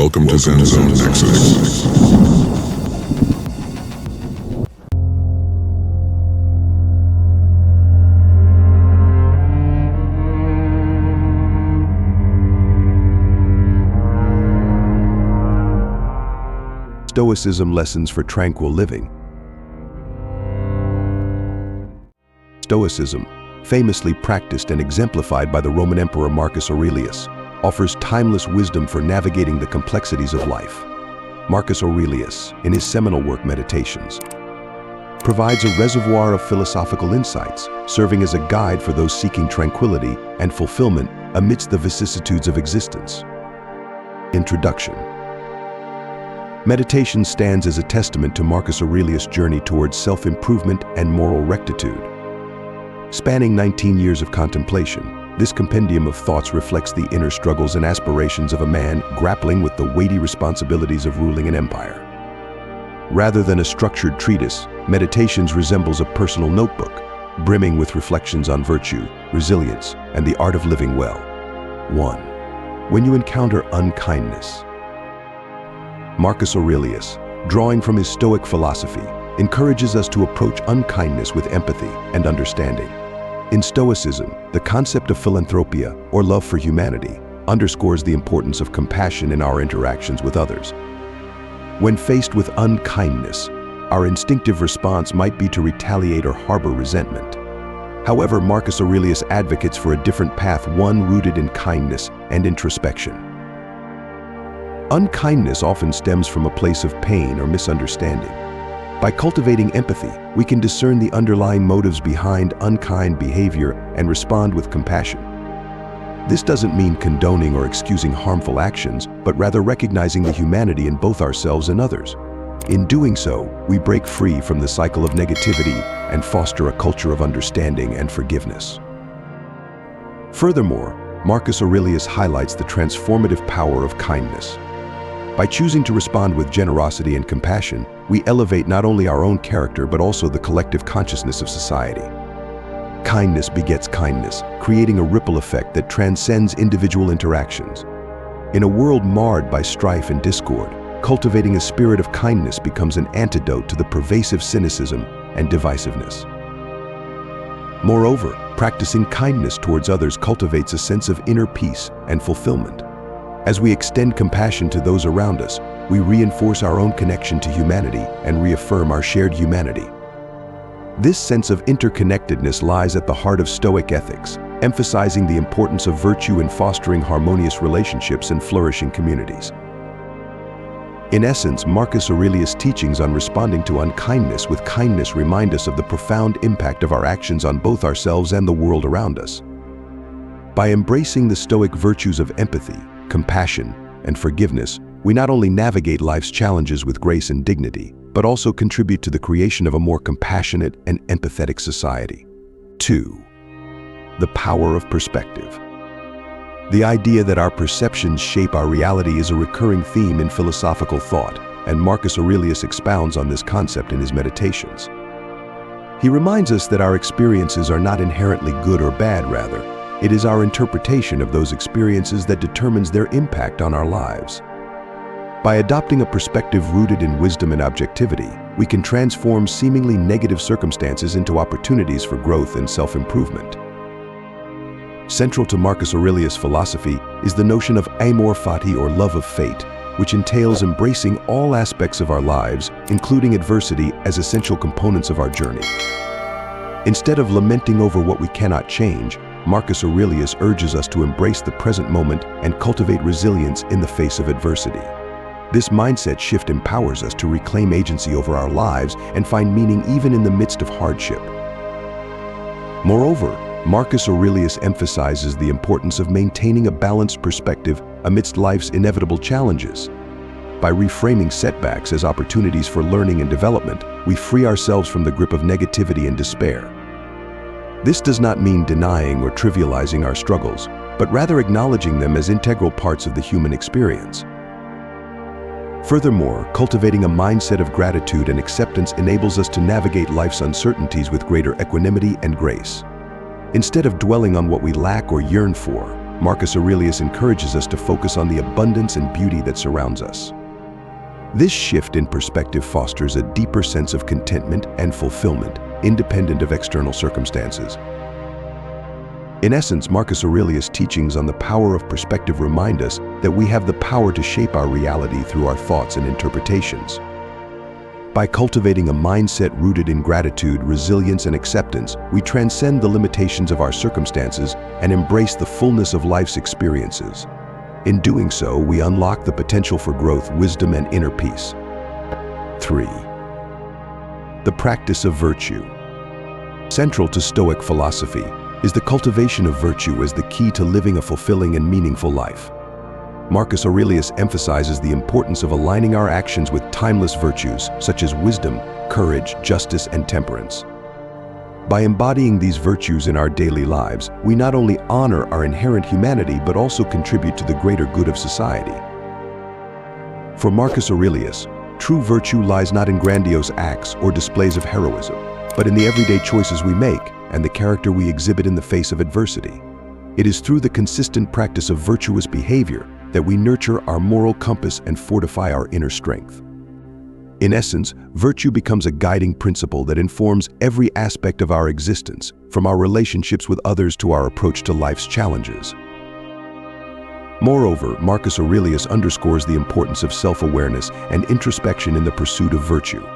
Welcome to Zen Zone Access. Stoicism Lessons for Tranquil Living. Stoicism, famously practiced and exemplified by the Roman Emperor Marcus Aurelius, offers timeless wisdom for navigating the complexities of life. Marcus Aurelius, in his seminal work Meditations, provides a reservoir of philosophical insights, serving as a guide for those seeking tranquility and fulfillment amidst the vicissitudes of existence. Introduction. Meditation stands as a testament to Marcus Aurelius' journey towards self-improvement and moral rectitude. Spanning 19 years of contemplation, this compendium of thoughts reflects the inner struggles and aspirations of a man grappling with the weighty responsibilities of ruling an empire. Rather than a structured treatise, Meditations resembles a personal notebook, brimming with reflections on virtue, resilience, and the art of living well. 1. When you encounter unkindness. Marcus Aurelius, drawing from his Stoic philosophy, encourages us to approach unkindness with empathy and understanding. In Stoicism, the concept of philanthropia, or love for humanity, underscores the importance of compassion in our interactions with others. When faced with unkindness, our instinctive response might be to retaliate or harbor resentment. However, Marcus Aurelius advocates for a different path, one rooted in kindness and introspection. Unkindness often stems from a place of pain or misunderstanding. By cultivating empathy, we can discern the underlying motives behind unkind behavior and respond with compassion. This doesn't mean condoning or excusing harmful actions, but rather recognizing the humanity in both ourselves and others. In doing so, we break free from the cycle of negativity and foster a culture of understanding and forgiveness. Furthermore, Marcus Aurelius highlights the transformative power of kindness. By choosing to respond with generosity and compassion, we elevate not only our own character but also the collective consciousness of society. Kindness begets kindness, creating a ripple effect that transcends individual interactions. In a world marred by strife and discord, cultivating a spirit of kindness becomes an antidote to the pervasive cynicism and divisiveness. Moreover, practicing kindness towards others cultivates a sense of inner peace and fulfillment. As we extend compassion to those around us, we reinforce our own connection to humanity and reaffirm our shared humanity. This sense of interconnectedness lies at the heart of Stoic ethics, emphasizing the importance of virtue in fostering harmonious relationships and flourishing communities. In essence, Marcus Aurelius' teachings on responding to unkindness with kindness remind us of the profound impact of our actions on both ourselves and the world around us. By embracing the Stoic virtues of empathy, compassion, and forgiveness, we not only navigate life's challenges with grace and dignity, but also contribute to the creation of a more compassionate and empathetic society. 2. The power of perspective. The idea that our perceptions shape our reality is a recurring theme in philosophical thought, and Marcus Aurelius expounds on this concept in his Meditations. He reminds us that our experiences are not inherently good or bad, rather, it is our interpretation of those experiences that determines their impact on our lives. By adopting a perspective rooted in wisdom and objectivity, we can transform seemingly negative circumstances into opportunities for growth and self-improvement. Central to Marcus Aurelius' philosophy is the notion of amor fati, or love of fate, which entails embracing all aspects of our lives, including adversity, as essential components of our journey. Instead of lamenting over what we cannot change, Marcus Aurelius urges us to embrace the present moment and cultivate resilience in the face of adversity. This mindset shift empowers us to reclaim agency over our lives and find meaning even in the midst of hardship. Moreover, Marcus Aurelius emphasizes the importance of maintaining a balanced perspective amidst life's inevitable challenges. By reframing setbacks as opportunities for learning and development, we free ourselves from the grip of negativity and despair. This does not mean denying or trivializing our struggles, but rather acknowledging them as integral parts of the human experience. Furthermore, cultivating a mindset of gratitude and acceptance enables us to navigate life's uncertainties with greater equanimity and grace. Instead of dwelling on what we lack or yearn for, Marcus Aurelius encourages us to focus on the abundance and beauty that surrounds us. This shift in perspective fosters a deeper sense of contentment and fulfillment, independent of external circumstances. In essence, Marcus Aurelius' teachings on the power of perspective remind us that we have the power to shape our reality through our thoughts and interpretations. By cultivating a mindset rooted in gratitude, resilience, and acceptance, we transcend the limitations of our circumstances and embrace the fullness of life's experiences. In doing so, we unlock the potential for growth, wisdom, and inner peace. 3. The practice of virtue. Central to Stoic philosophy is the cultivation of virtue as the key to living a fulfilling and meaningful life. Marcus Aurelius emphasizes the importance of aligning our actions with timeless virtues such as wisdom, courage, justice, and temperance. By embodying these virtues in our daily lives, we not only honor our inherent humanity but also contribute to the greater good of society. For Marcus Aurelius, true virtue lies not in grandiose acts or displays of heroism, but in the everyday choices we make and the character we exhibit in the face of adversity. It is through the consistent practice of virtuous behavior that we nurture our moral compass and fortify our inner strength. In essence, virtue becomes a guiding principle that informs every aspect of our existence, from our relationships with others to our approach to life's challenges. Moreover, Marcus Aurelius underscores the importance of self-awareness and introspection in the pursuit of virtue.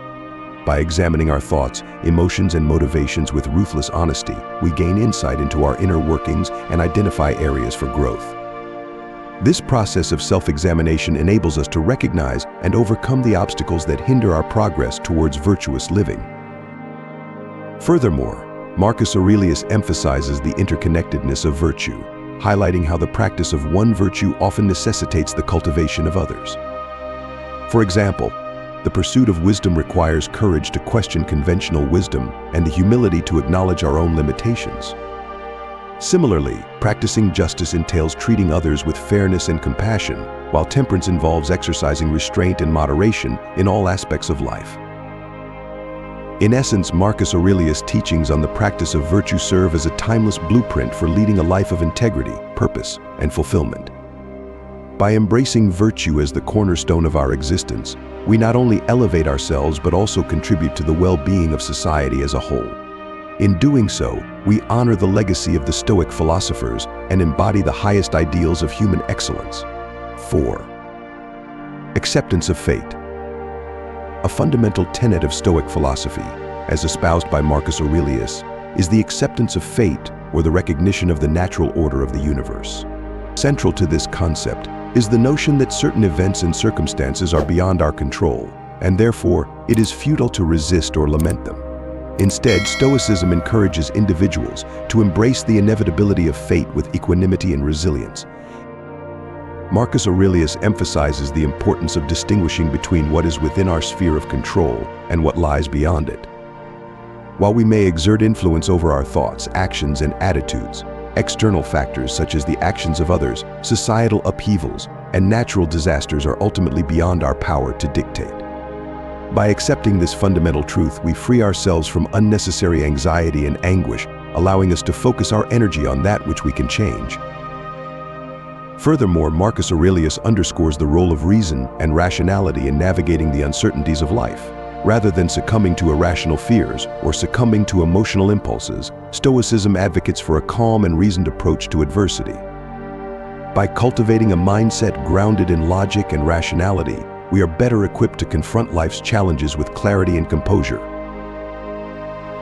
By examining our thoughts, emotions, and motivations with ruthless honesty, we gain insight into our inner workings and identify areas for growth. This process of self-examination enables us to recognize and overcome the obstacles that hinder our progress towards virtuous living. Furthermore, Marcus Aurelius emphasizes the interconnectedness of virtue, highlighting how the practice of one virtue often necessitates the cultivation of others. For example, the pursuit of wisdom requires courage to question conventional wisdom and the humility to acknowledge our own limitations. Similarly, practicing justice entails treating others with fairness and compassion, while temperance involves exercising restraint and moderation in all aspects of life. In essence, Marcus Aurelius' teachings on the practice of virtue serve as a timeless blueprint for leading a life of integrity, purpose, and fulfillment. By embracing virtue as the cornerstone of our existence, we not only elevate ourselves but also contribute to the well-being of society as a whole. In doing so, we honor the legacy of the Stoic philosophers and embody the highest ideals of human excellence. 4. Acceptance of fate. A fundamental tenet of Stoic philosophy, as espoused by Marcus Aurelius, is the acceptance of fate, or the recognition of the natural order of the universe. Central to this concept is the notion that certain events and circumstances are beyond our control, and therefore it is futile to resist or lament them. Instead, Stoicism encourages individuals to embrace the inevitability of fate with equanimity and resilience. Marcus Aurelius emphasizes the importance of distinguishing between what is within our sphere of control and what lies beyond it. While we may exert influence over our thoughts, actions, and attitudes, external factors such as the actions of others, societal upheavals, and natural disasters are ultimately beyond our power to dictate. By accepting this fundamental truth, we free ourselves from unnecessary anxiety and anguish, allowing us to focus our energy on that which we can change. Furthermore, Marcus Aurelius underscores the role of reason and rationality in navigating the uncertainties of life. Rather than succumbing to irrational fears or succumbing to emotional impulses, Stoicism advocates for a calm and reasoned approach to adversity. By cultivating a mindset grounded in logic and rationality, we are better equipped to confront life's challenges with clarity and composure.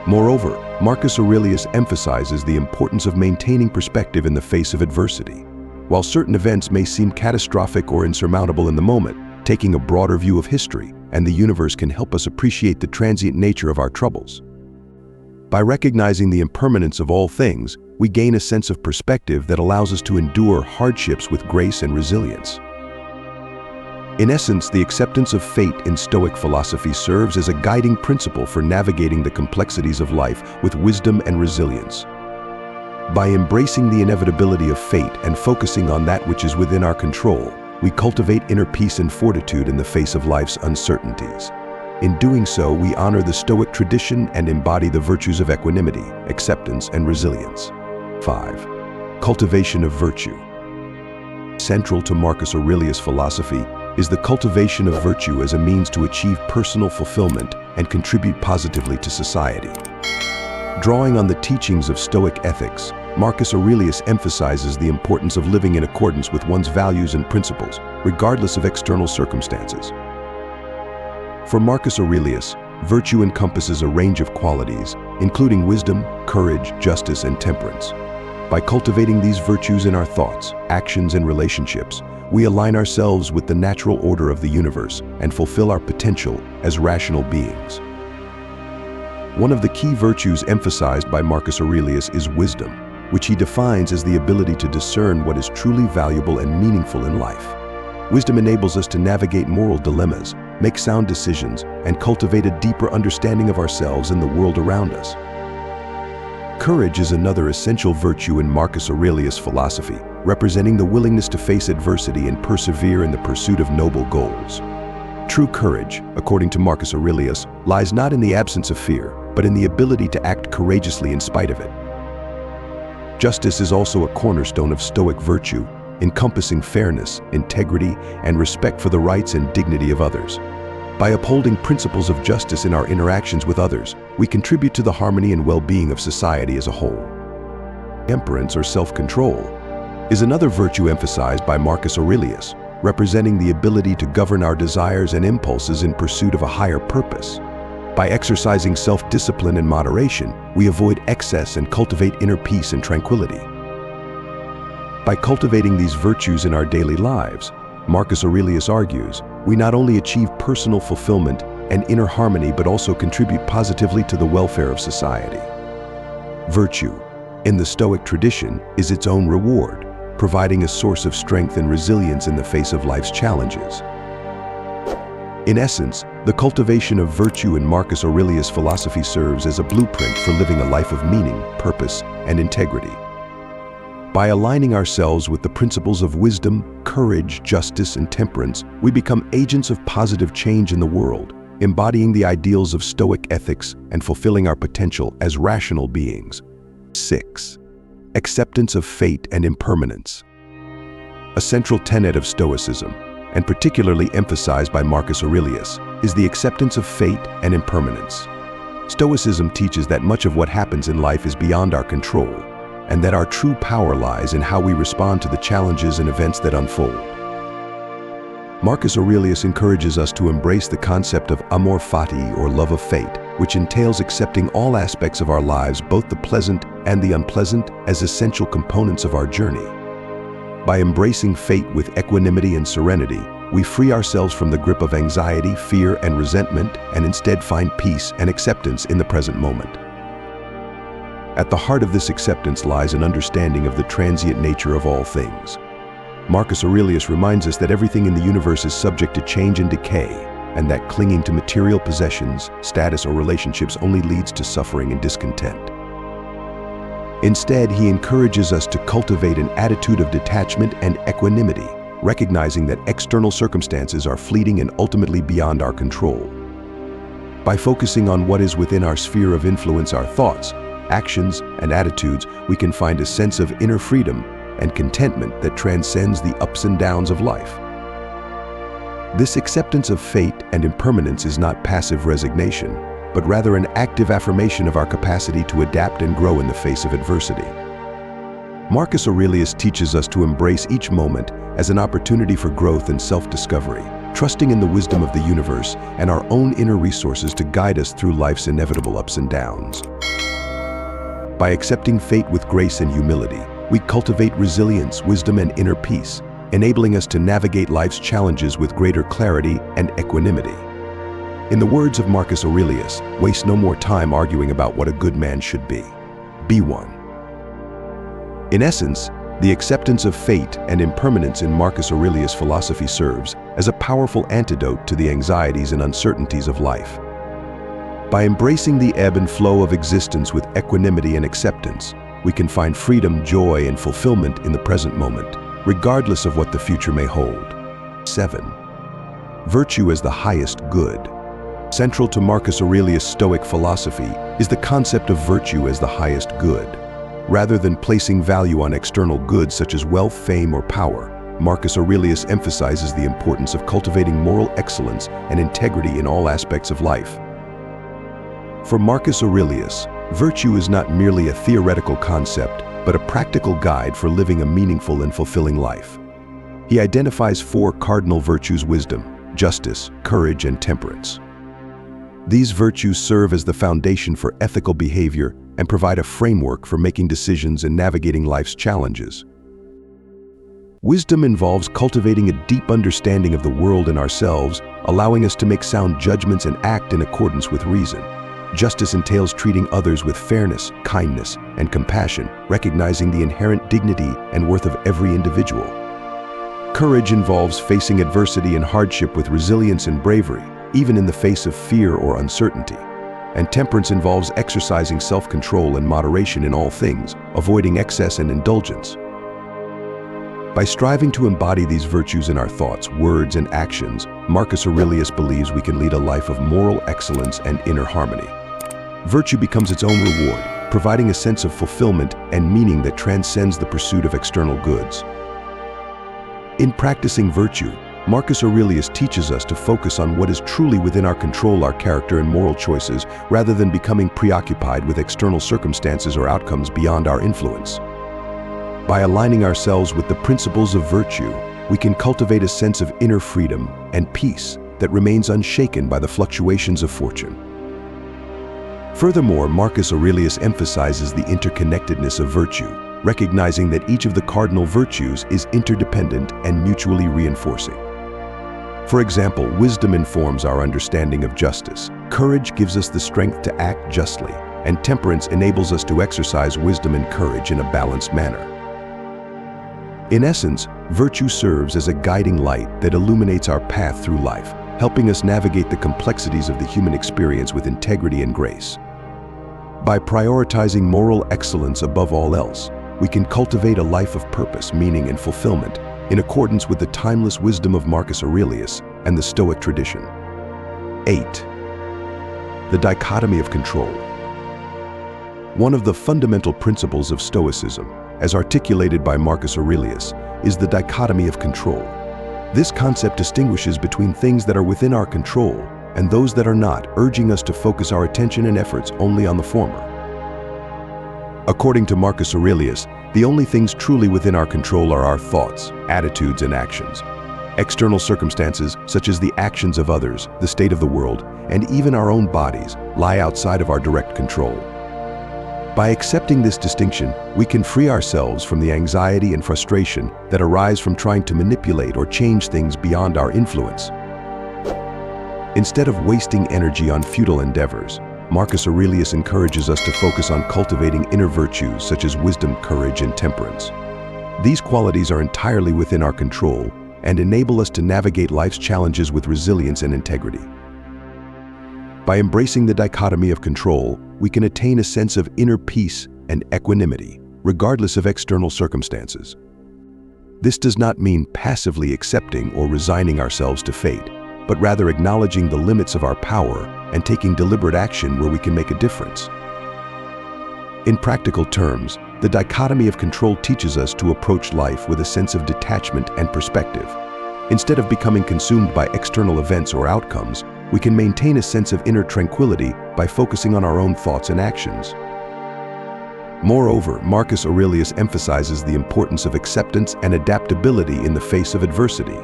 Moreover, Marcus Aurelius emphasizes the importance of maintaining perspective in the face of adversity. While certain events may seem catastrophic or insurmountable in the moment, taking a broader view of history and the universe can help us appreciate the transient nature of our troubles. By recognizing the impermanence of all things, we gain a sense of perspective that allows us to endure hardships with grace and resilience. In essence, the acceptance of fate in Stoic philosophy serves as a guiding principle for navigating the complexities of life with wisdom and resilience. By embracing the inevitability of fate and focusing on that which is within our control, we cultivate inner peace and fortitude in the face of life's uncertainties. In doing so, we honor the Stoic tradition and embody the virtues of equanimity, acceptance, and resilience. 5. Cultivation of virtue. Central to Marcus Aurelius' philosophy is the cultivation of virtue as a means to achieve personal fulfillment and contribute positively to society. Drawing on the teachings of Stoic ethics, Marcus Aurelius emphasizes the importance of living in accordance with one's values and principles, regardless of external circumstances. For Marcus Aurelius, virtue encompasses a range of qualities, including wisdom, courage, justice, and temperance. By cultivating these virtues in our thoughts, actions, and relationships, we align ourselves with the natural order of the universe and fulfill our potential as rational beings. One of the key virtues emphasized by Marcus Aurelius is wisdom, which he defines as the ability to discern what is truly valuable and meaningful in life. Wisdom enables us to navigate moral dilemmas, make sound decisions, and cultivate a deeper understanding of ourselves and the world around us. Courage is another essential virtue in Marcus Aurelius' philosophy, representing the willingness to face adversity and persevere in the pursuit of noble goals. True courage, according to Marcus Aurelius, lies not in the absence of fear, but in the ability to act courageously in spite of it. Justice is also a cornerstone of Stoic virtue, encompassing fairness, integrity, and respect for the rights and dignity of others. By upholding principles of justice in our interactions with others, we contribute to the harmony and well-being of society as a whole. Temperance or self-control is another virtue emphasized by Marcus Aurelius, representing the ability to govern our desires and impulses in pursuit of a higher purpose. By exercising self-discipline and moderation, we avoid excess and cultivate inner peace and tranquility. By cultivating these virtues in our daily lives, Marcus Aurelius argues, we not only achieve personal fulfillment and inner harmony but also contribute positively to the welfare of society. Virtue, in the Stoic tradition, is its own reward, providing a source of strength and resilience in the face of life's challenges. In essence, the cultivation of virtue in Marcus Aurelius' philosophy serves as a blueprint for living a life of meaning, purpose, and integrity. By aligning ourselves with the principles of wisdom, courage, justice, and temperance, we become agents of positive change in the world, embodying the ideals of Stoic ethics and fulfilling our potential as rational beings. 6. Acceptance of fate and impermanence. A central tenet of Stoicism, and particularly emphasized by Marcus Aurelius, is the acceptance of fate and impermanence. Stoicism teaches that much of what happens in life is beyond our control, and that our true power lies in how we respond to the challenges and events that unfold. Marcus Aurelius encourages us to embrace the concept of amor fati, or love of fate, which entails accepting all aspects of our lives, both the pleasant and the unpleasant, as essential components of our journey. By embracing fate with equanimity and serenity, we free ourselves from the grip of anxiety, fear, and resentment, and instead find peace and acceptance in the present moment. At the heart of this acceptance lies an understanding of the transient nature of all things. Marcus Aurelius reminds us that everything in the universe is subject to change and decay, and that clinging to material possessions, status, or relationships only leads to suffering and discontent. Instead, he encourages us to cultivate an attitude of detachment and equanimity, recognizing that external circumstances are fleeting and ultimately beyond our control. By focusing on what is within our sphere of influence, our thoughts, actions, and attitudes, we can find a sense of inner freedom and contentment that transcends the ups and downs of life. This acceptance of fate and impermanence is not passive resignation, but rather an active affirmation of our capacity to adapt and grow in the face of adversity. Marcus Aurelius teaches us to embrace each moment as an opportunity for growth and self-discovery, trusting in the wisdom of the universe and our own inner resources to guide us through life's inevitable ups and downs. By accepting fate with grace and humility, we cultivate resilience, wisdom, and inner peace, enabling us to navigate life's challenges with greater clarity and equanimity. In the words of Marcus Aurelius, waste no more time arguing about what a good man should be. Be one. In essence, the acceptance of fate and impermanence in Marcus Aurelius' philosophy serves as a powerful antidote to the anxieties and uncertainties of life. By embracing the ebb and flow of existence with equanimity and acceptance, we can find freedom, joy, and fulfillment in the present moment, regardless of what the future may hold. 7. Virtue as the highest good. Central to Marcus Aurelius' Stoic philosophy is the concept of virtue as the highest good. Rather than placing value on external goods such as wealth, fame, or power, Marcus Aurelius emphasizes the importance of cultivating moral excellence and integrity in all aspects of life. For Marcus Aurelius, virtue is not merely a theoretical concept, but a practical guide for living a meaningful and fulfilling life. He identifies four cardinal virtues: wisdom, justice, courage, and temperance. These virtues serve as the foundation for ethical behavior and provide a framework for making decisions and navigating life's challenges. Wisdom involves cultivating a deep understanding of the world and ourselves, allowing us to make sound judgments and act in accordance with reason. Justice entails treating others with fairness, kindness, and compassion, recognizing the inherent dignity and worth of every individual. Courage involves facing adversity and hardship with resilience and bravery, even in the face of fear or uncertainty. And temperance involves exercising self-control and moderation in all things, avoiding excess and indulgence. By striving to embody these virtues in our thoughts, words, and actions, Marcus Aurelius believes we can lead a life of moral excellence and inner harmony. Virtue becomes its own reward, providing a sense of fulfillment and meaning that transcends the pursuit of external goods. In practicing virtue, Marcus Aurelius teaches us to focus on what is truly within our control, our character and moral choices, rather than becoming preoccupied with external circumstances or outcomes beyond our influence. By aligning ourselves with the principles of virtue, we can cultivate a sense of inner freedom and peace that remains unshaken by the fluctuations of fortune. Furthermore, Marcus Aurelius emphasizes the interconnectedness of virtue, recognizing that each of the cardinal virtues is interdependent and mutually reinforcing. For example, wisdom informs our understanding of justice, courage gives us the strength to act justly, and temperance enables us to exercise wisdom and courage in a balanced manner. In essence, virtue serves as a guiding light that illuminates our path through life, helping us navigate the complexities of the human experience with integrity and grace. By prioritizing moral excellence above all else, we can cultivate a life of purpose, meaning, and fulfillment in accordance with the timeless wisdom of Marcus Aurelius and the Stoic tradition. 8. The dichotomy of control. One of the fundamental principles of Stoicism, as articulated by Marcus Aurelius, is the dichotomy of control. This concept distinguishes between things that are within our control and those that are not, urging us to focus our attention and efforts only on the former. According to Marcus Aurelius, the only things truly within our control are our thoughts, attitudes, and actions. External circumstances, such as the actions of others, the state of the world, and even our own bodies, lie outside of our direct control. By accepting this distinction, we can free ourselves from the anxiety and frustration that arise from trying to manipulate or change things beyond our influence. Instead of wasting energy on futile endeavors, Marcus Aurelius encourages us to focus on cultivating inner virtues such as wisdom, courage, and temperance. These qualities are entirely within our control and enable us to navigate life's challenges with resilience and integrity. By embracing the dichotomy of control, we can attain a sense of inner peace and equanimity, regardless of external circumstances. This does not mean passively accepting or resigning ourselves to fate, but rather acknowledging the limits of our power and taking deliberate action where we can make a difference. In practical terms, the dichotomy of control teaches us to approach life with a sense of detachment and perspective. Instead of becoming consumed by external events or outcomes, we can maintain a sense of inner tranquility by focusing on our own thoughts and actions. Moreover, Marcus Aurelius emphasizes the importance of acceptance and adaptability in the face of adversity.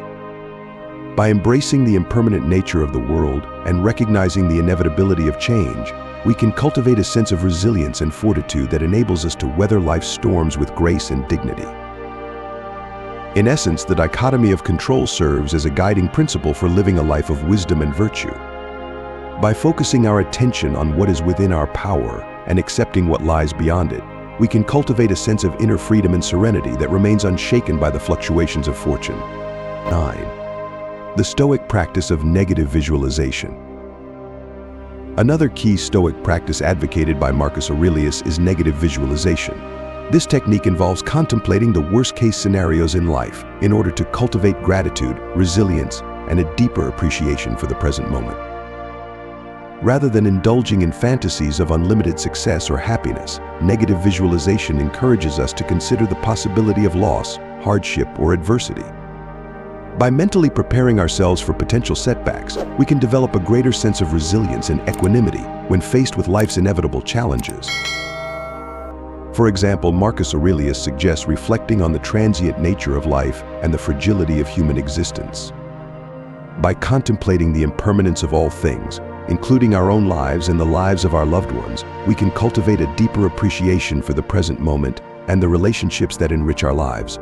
By embracing the impermanent nature of the world and recognizing the inevitability of change, we can cultivate a sense of resilience and fortitude that enables us to weather life's storms with grace and dignity. In essence, the dichotomy of control serves as a guiding principle for living a life of wisdom and virtue. By focusing our attention on what is within our power and accepting what lies beyond it, we can cultivate a sense of inner freedom and serenity that remains unshaken by the fluctuations of fortune. 9. The Stoic practice of negative visualization. Another key Stoic practice advocated by Marcus Aurelius is negative visualization. This technique involves contemplating the worst-case scenarios in life in order to cultivate gratitude, resilience, and a deeper appreciation for the present moment. Rather than indulging in fantasies of unlimited success or happiness, negative visualization encourages us to consider the possibility of loss, hardship, or adversity. By mentally preparing ourselves for potential setbacks, we can develop a greater sense of resilience and equanimity when faced with life's inevitable challenges. For example, Marcus Aurelius suggests reflecting on the transient nature of life and the fragility of human existence. By contemplating the impermanence of all things, including our own lives and the lives of our loved ones, we can cultivate a deeper appreciation for the present moment and the relationships that enrich our lives.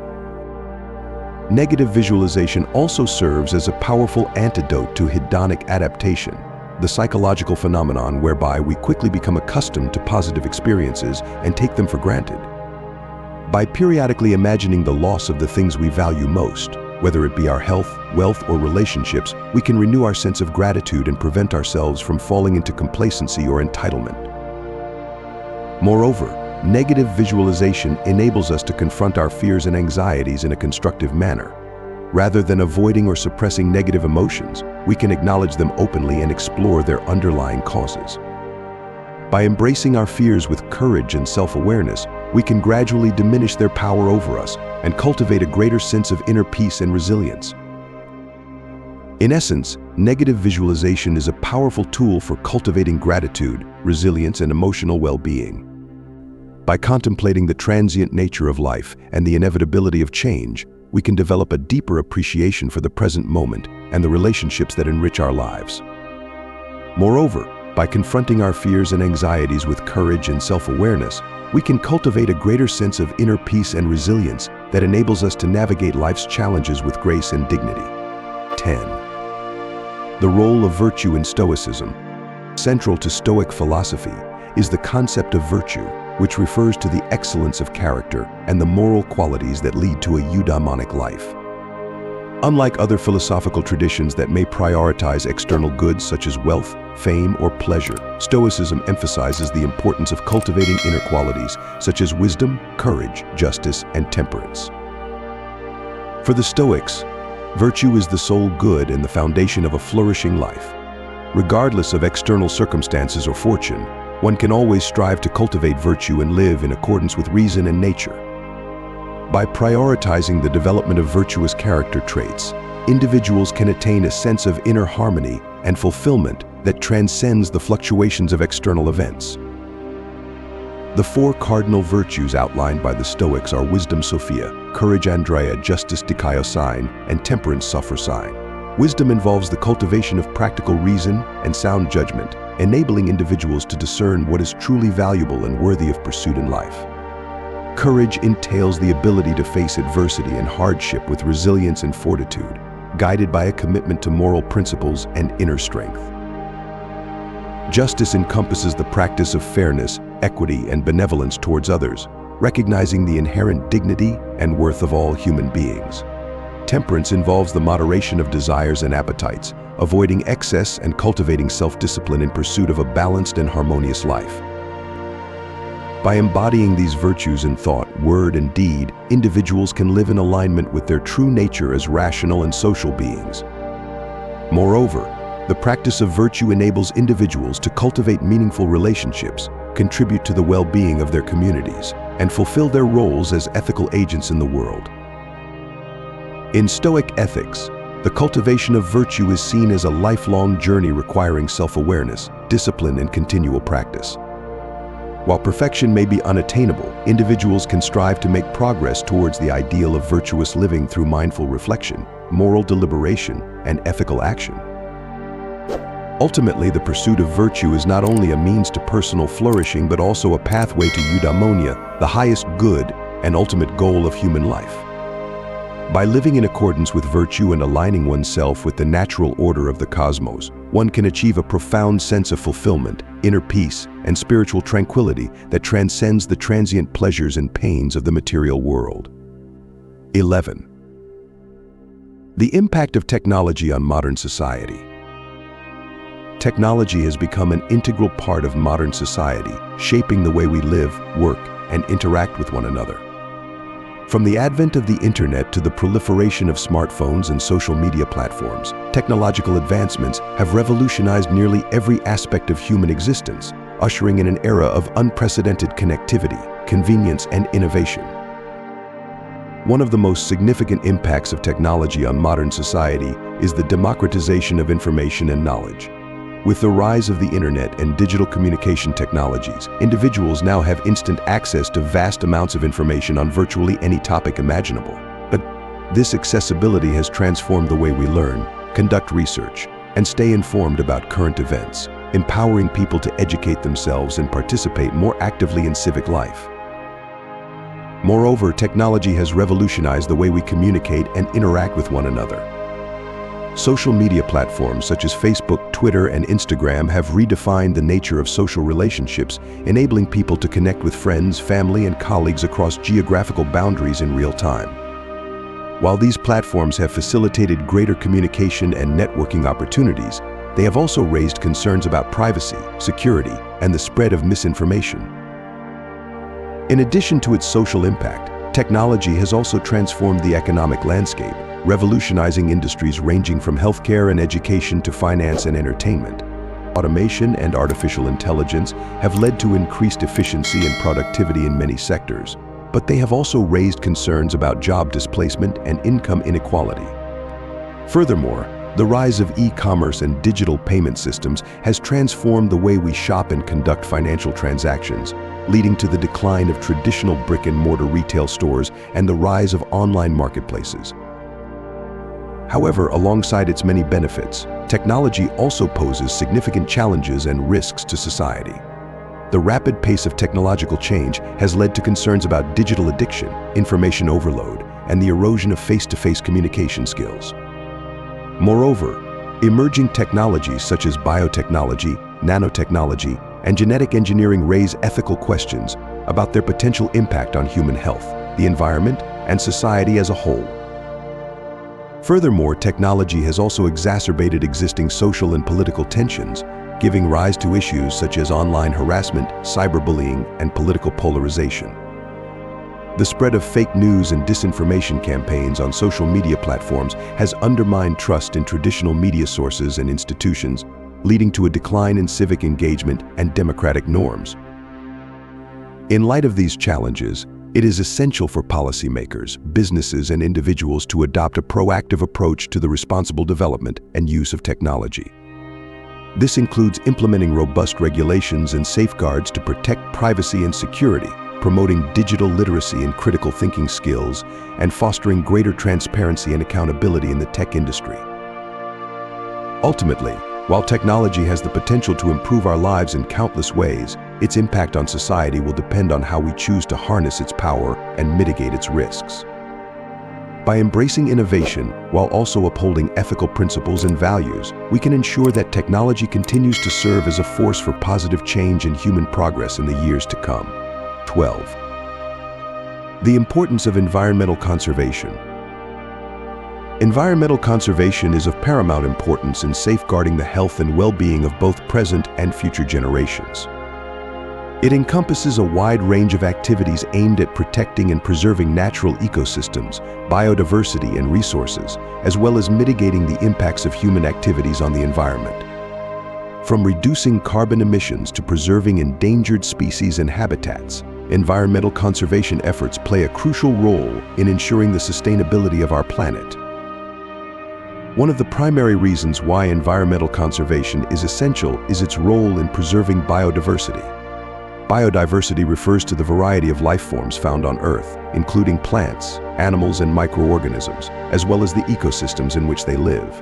Negative visualization also serves as a powerful antidote to hedonic adaptation, the psychological phenomenon whereby we quickly become accustomed to positive experiences and take them for granted. By periodically imagining the loss of the things we value most, whether it be our health, wealth, or relationships, we can renew our sense of gratitude and prevent ourselves from falling into complacency or entitlement. Moreover, negative visualization enables us to confront our fears and anxieties in a constructive manner. Rather than avoiding or suppressing negative emotions, we can acknowledge them openly and explore their underlying causes. By embracing our fears with courage and self-awareness, we can gradually diminish their power over us and cultivate a greater sense of inner peace and resilience. In essence, negative visualization is a powerful tool for cultivating gratitude, resilience, and emotional well-being. By contemplating the transient nature of life and the inevitability of change, we can develop a deeper appreciation for the present moment and the relationships that enrich our lives. Moreover, by confronting our fears and anxieties with courage and self-awareness, we can cultivate a greater sense of inner peace and resilience that enables us to navigate life's challenges with grace and dignity. 10. The role of virtue in Stoicism. Central to Stoic philosophy is the concept of virtue, which refers to the excellence of character and the moral qualities that lead to a eudaimonic life. Unlike other philosophical traditions that may prioritize external goods such as wealth, fame, or pleasure, Stoicism emphasizes the importance of cultivating inner qualities such as wisdom, courage, justice, and temperance. For the Stoics, virtue is the sole good and the foundation of a flourishing life. Regardless of external circumstances or fortune, one can always strive to cultivate virtue and live in accordance with reason and nature. By prioritizing the development of virtuous character traits, individuals can attain a sense of inner harmony and fulfillment that transcends the fluctuations of external events. The four cardinal virtues outlined by the Stoics are wisdom Sophia, courage Andrea, justice Dikaiosine, and temperance Sophrosine. Wisdom involves the cultivation of practical reason and sound judgment, enabling individuals to discern what is truly valuable and worthy of pursuit in life. Courage entails the ability to face adversity and hardship with resilience and fortitude, guided by a commitment to moral principles and inner strength. Justice encompasses the practice of fairness, equity, and benevolence towards others, recognizing the inherent dignity and worth of all human beings. Temperance involves the moderation of desires and appetites, avoiding excess and cultivating self-discipline in pursuit of a balanced and harmonious life. By embodying these virtues in thought, word, and deed, individuals can live in alignment with their true nature as rational and social beings. Moreover, the practice of virtue enables individuals to cultivate meaningful relationships, contribute to the well-being of their communities, and fulfill their roles as ethical agents in the world. In Stoic ethics, the cultivation of virtue is seen as a lifelong journey requiring self-awareness, discipline, and continual practice. While perfection may be unattainable, individuals can strive to make progress towards the ideal of virtuous living through mindful reflection, moral deliberation, and ethical action. Ultimately, the pursuit of virtue is not only a means to personal flourishing but also a pathway to eudaimonia, the highest good and ultimate goal of human life. By living in accordance with virtue and aligning oneself with the natural order of the cosmos, one can achieve a profound sense of fulfillment, inner peace, and spiritual tranquility that transcends the transient pleasures and pains of the material world. 11. The impact of technology on modern society. Technology has become an integral part of modern society, shaping the way we live, work, and interact with one another. From the advent of the internet to the proliferation of smartphones and social media platforms, technological advancements have revolutionized nearly every aspect of human existence, ushering in an era of unprecedented connectivity, convenience, and innovation. One of the most significant impacts of technology on modern society is the democratization of information and knowledge. With the rise of the internet and digital communication technologies, individuals now have instant access to vast amounts of information on virtually any topic imaginable. But this accessibility has transformed the way we learn, conduct research, and stay informed about current events, empowering people to educate themselves and participate more actively in civic life. Moreover, technology has revolutionized the way we communicate and interact with one another. Social media platforms such as Facebook, Twitter, and Instagram have redefined the nature of social relationships, enabling people to connect with friends, family, and colleagues across geographical boundaries in real time. While these platforms have facilitated greater communication and networking opportunities, they have also raised concerns about privacy, security, and the spread of misinformation. In addition to its social impact, technology has also transformed the economic landscape, revolutionizing industries ranging from healthcare and education to finance and entertainment. Automation and artificial intelligence have led to increased efficiency and productivity in many sectors, but they have also raised concerns about job displacement and income inequality. Furthermore, the rise of e-commerce and digital payment systems has transformed the way we shop and conduct financial transactions, leading to the decline of traditional brick-and-mortar retail stores and the rise of online marketplaces. However, alongside its many benefits, technology also poses significant challenges and risks to society. The rapid pace of technological change has led to concerns about digital addiction, information overload, and the erosion of face-to-face communication skills. Moreover, emerging technologies such as biotechnology, nanotechnology, and genetic engineering raise ethical questions about their potential impact on human health, the environment, and society as a whole. Furthermore, technology has also exacerbated existing social and political tensions, giving rise to issues such as online harassment, cyberbullying, and political polarization. The spread of fake news and disinformation campaigns on social media platforms has undermined trust in traditional media sources and institutions, leading to a decline in civic engagement and democratic norms. In light of these challenges, it is essential for policymakers, businesses, and individuals to adopt a proactive approach to the responsible development and use of technology. This includes implementing robust regulations and safeguards to protect privacy and security, promoting digital literacy and critical thinking skills, and fostering greater transparency and accountability in the tech industry. Ultimately, while technology has the potential to improve our lives in countless ways, its impact on society will depend on how we choose to harness its power and mitigate its risks. By embracing innovation while also upholding ethical principles and values, we can ensure that technology continues to serve as a force for positive change and human progress in the years to come. 12. The importance of environmental conservation. Environmental conservation is of paramount importance in safeguarding the health and well-being of both present and future generations. It encompasses a wide range of activities aimed at protecting and preserving natural ecosystems, biodiversity, and resources, as well as mitigating the impacts of human activities on the environment. From reducing carbon emissions to preserving endangered species and habitats, environmental conservation efforts play a crucial role in ensuring the sustainability of our planet. One of the primary reasons why environmental conservation is essential is its role in preserving biodiversity. Biodiversity refers to the variety of life forms found on Earth, including plants, animals, and microorganisms, as well as the ecosystems in which they live.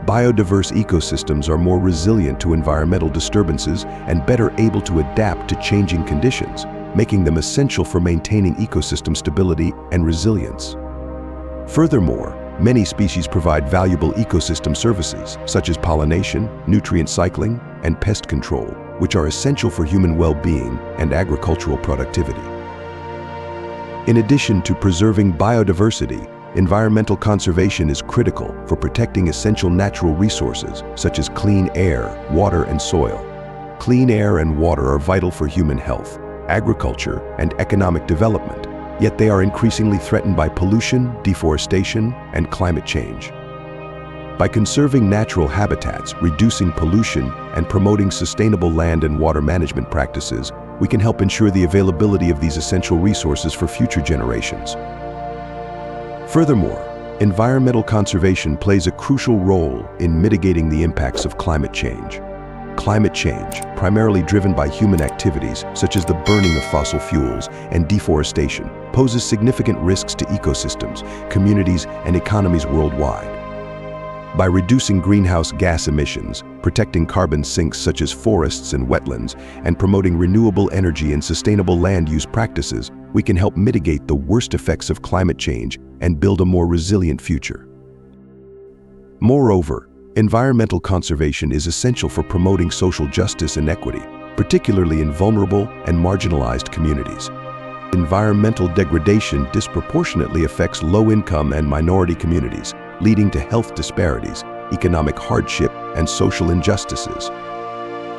Biodiverse ecosystems are more resilient to environmental disturbances and better able to adapt to changing conditions, making them essential for maintaining ecosystem stability and resilience. Furthermore, many species provide valuable ecosystem services, such as pollination, nutrient cycling, and pest control, which are essential for human well-being and agricultural productivity. In addition to preserving biodiversity, environmental conservation is critical for protecting essential natural resources, such as clean air, water, and soil. Clean air and water are vital for human health, agriculture, and economic development, yet they are increasingly threatened by pollution, deforestation, and climate change. By conserving natural habitats, reducing pollution, and promoting sustainable land and water management practices, we can help ensure the availability of these essential resources for future generations. Furthermore, environmental conservation plays a crucial role in mitigating the impacts of climate change. Climate change, primarily driven by human activities such as the burning of fossil fuels and deforestation, poses significant risks to ecosystems, communities, and economies worldwide. By reducing greenhouse gas emissions, protecting carbon sinks such as forests and wetlands, and promoting renewable energy and sustainable land use practices, we can help mitigate the worst effects of climate change and build a more resilient future. Moreover, environmental conservation is essential for promoting social justice and equity, particularly in vulnerable and marginalized communities. Environmental degradation disproportionately affects low-income and minority communities, leading to health disparities, economic hardship, and social injustices.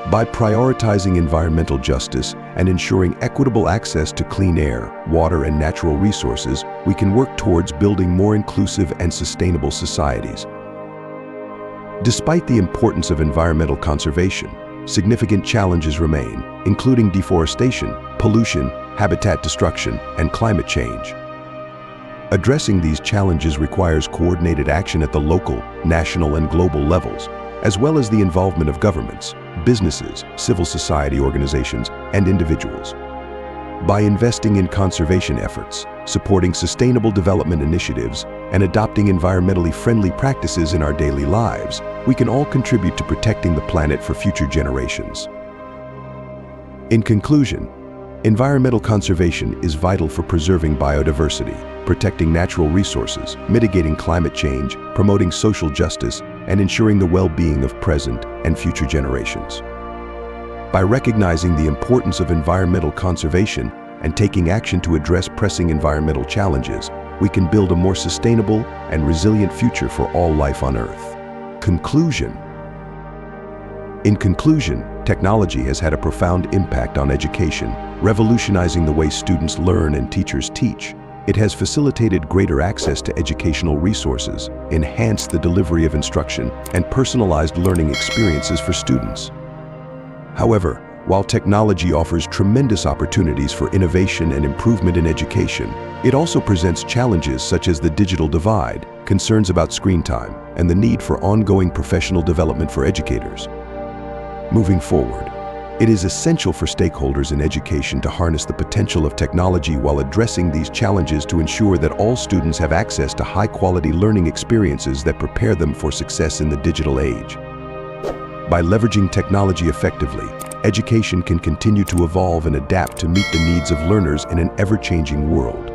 By prioritizing environmental justice and ensuring equitable access to clean air, water, and natural resources, we can work towards building more inclusive and sustainable societies. Despite the importance of environmental conservation, significant challenges remain, including deforestation, pollution, habitat destruction, and climate change. Addressing these challenges requires coordinated action at the local, national, and global levels, as well as the involvement of governments, businesses, civil society organizations, and individuals. By investing in conservation efforts, supporting sustainable development initiatives, and adopting environmentally friendly practices in our daily lives, we can all contribute to protecting the planet for future generations. In conclusion, environmental conservation is vital for preserving biodiversity, protecting natural resources, mitigating climate change, promoting social justice, and ensuring the well-being of present and future generations. By recognizing the importance of environmental conservation and taking action to address pressing environmental challenges, we can build a more sustainable and resilient future for all life on Earth. Conclusion. In conclusion, technology has had a profound impact on education, revolutionizing the way students learn and teachers teach. It has facilitated greater access to educational resources, enhanced the delivery of instruction, and personalized learning experiences for students. However, while technology offers tremendous opportunities for innovation and improvement in education, it also presents challenges such as the digital divide, concerns about screen time, and the need for ongoing professional development for educators. Moving forward, it is essential for stakeholders in education to harness the potential of technology while addressing these challenges to ensure that all students have access to high-quality learning experiences that prepare them for success in the digital age. By leveraging technology effectively, education can continue to evolve and adapt to meet the needs of learners in an ever-changing world.